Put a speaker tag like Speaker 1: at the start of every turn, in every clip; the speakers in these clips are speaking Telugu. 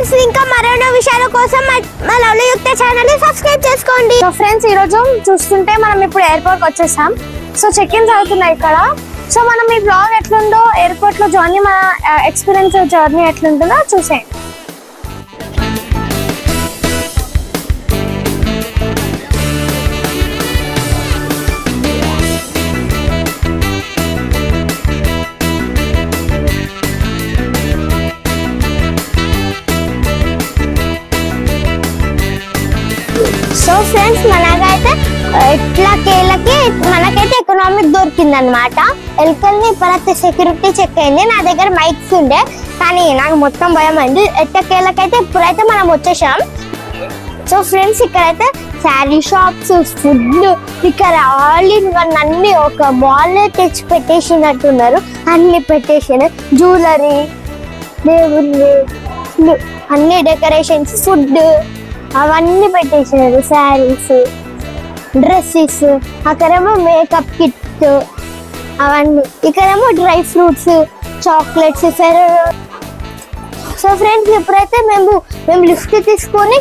Speaker 1: ఫ్రెండ్స్ ఇంకా మరెన్నో విషయాల కోసం మా లవ్లీ యుక్త ఛానల్ ని సబ్స్క్రైబ్ చేసుకోండి.
Speaker 2: సో ఫ్రెండ్స్ ఈ రోజు చూస్తుంటే మనం ఇప్పుడు ఎయిర్పోర్ట్ కి వచ్చేసాం. సో చెక్ ఇన్స్ అవుతున్నాయి ఇక్కడ. సో మనం ఈ బ్లాగ్ ఎట్లుందో ఎయిర్పోర్ట్ లో జర్నీ మన ఎక్స్పీరియన్స్ జర్నీ ఎట్లుంటుందో చూసేయండి.
Speaker 1: సో ఫ్రెండ్స్ మనకైతే మనకైతే ఎకనామిక్ దొరికింది అనమాట. ఎల్కల్ని ఇప్పుడైతే సెక్యూరిటీ చెక్ అయింది. నా దగ్గర మైక్స్ ఉండే కానీ నాకు మొత్తం భయం అయింది. ఎట్టకేళ్ళకైతే ఇప్పుడైతే మనం వచ్చేసాం. సో ఫ్రెండ్స్ ఇక్కడైతే శారీ షాప్స్, ఫుడ్, ఇక్కడ ఆల్ ఇన్ వన్ అన్ని ఒక మాల్ తెచ్చి పెట్టేసినట్టున్నారు. అన్ని పెట్టేసాను, జ్యువెలరీ, దేవుళ్ళు, అన్ని డెకరేషన్స్, ఫుడ్ అవన్నీ పెట్టేసారు. శారీస్, డ్రెస్సెస్, అక్కడేమో మేకప్ కిట్ అవన్నీ, ఇక్కడేమో dry fruits, chocolates. So friends ఇప్పుడైతే మేము లిఫ్ట్ తీసుకొని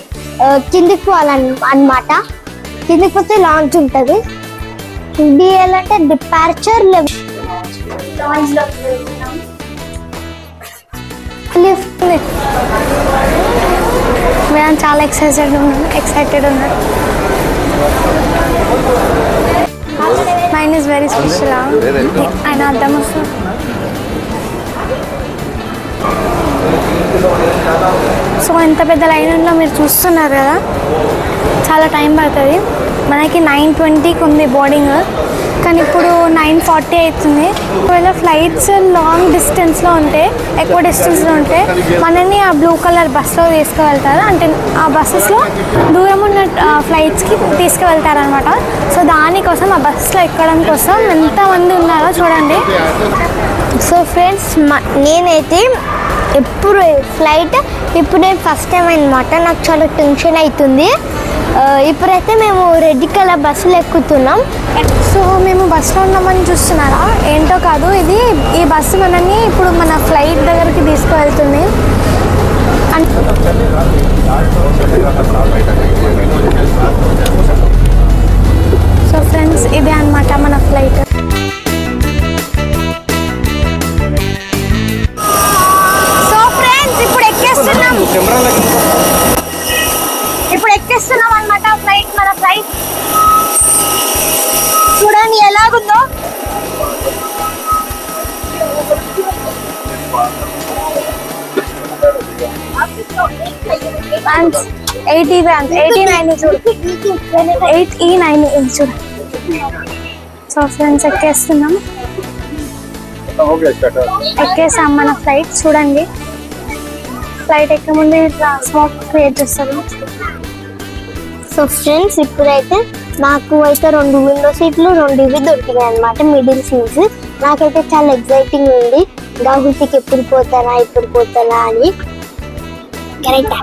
Speaker 1: కిందికి పోవాలన్నమాట. కిందికి పోతే లాంచ్ ఉంటుంది. డిఎల్ అంటే డిపార్చర్ లిఫ్ట్. మేము చాలా ఎక్సైటెడ్ ఉన్నాను. Mine is very special. ఆయన అర్థం వస్తుంది. సో ఎంత పెద్ద లైన్ ఉందో మీరు చూస్తున్నారు కదా. చాలా టైం పడుతుంది. మనకి 9:20కి ఉంది బోర్డింగ్, కానీ ఇప్పుడు 9:40 అవుతుంది. ఒకవేళ ఫ్లైట్స్ లాంగ్ డిస్టెన్స్లో ఉంటే, ఎక్కువ డిస్టెన్స్లో ఉంటే మనని ఆ బ్లూ కలర్ బస్సులో తీసుకువెళ్తారు. అంటే ఆ బస్సెస్లో దూరం ఉన్న ఫ్లైట్స్కి తీసుకువెళ్తారనమాట. సో దానికోసం ఆ బస్సులో ఎక్కడం కోసం ఎంతమంది ఉన్నారో చూడండి. సో ఫ్రెండ్స్ నేనైతే ఎప్పుడు ఫ్లైట్ ఇప్పుడు నేను ఫస్ట్ టైం అనమాట. నాకు చాలా టెన్షన్ అవుతుంది. ఇప్పుడైతే మేము రెడ్ కలర్ బస్సులు ఎక్కుతున్నాం.
Speaker 2: సో మేము బస్సులో ఉన్నామని చూస్తున్నారా? ఏంటో కాదు, ఈ బస్సు మనని ఇప్పుడు మన ఫ్లైట్ దగ్గరికి తీసుకువెళ్తుంది. సో ఫ్రెండ్స్ ఇదే అనమాట మన ఫ్లైట్. సో ఫ్రెండ్స్ ఇప్పుడు ఎక్కేస్తున్నాం అనమాట ఫ్లైట్. మన ఫ్లైట్ చూడండి ఎలాగుందో. So friends ఎక్కేస్తున్నాం. ఎక్కేసాం మన ఫ్లైట్. చూడండి ఫ్లైట్ ఎక్కే ముందు ఇట్లా స్మోక్ క్రియేట్ చేస్తారు.
Speaker 1: సో ఫ్రెండ్స్ ఇప్పుడైతే నాకు అయితే 2 విండో సీట్లు 2 ఇవి దొరికినాయి అనమాట, మిడిల్ సీట్స్. నాకైతే చాలా ఎక్సైటింగ్ ఉంది. గాహుతికి ఎప్పుడు పోతానా అని. కరెక్ట్.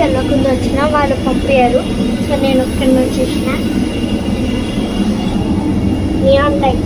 Speaker 1: వెళ్ళకుండా వచ్చిన, వాళ్ళు పంపారు. సో నేను ఒక్కడి నుంచి వచ్చిన. Neon light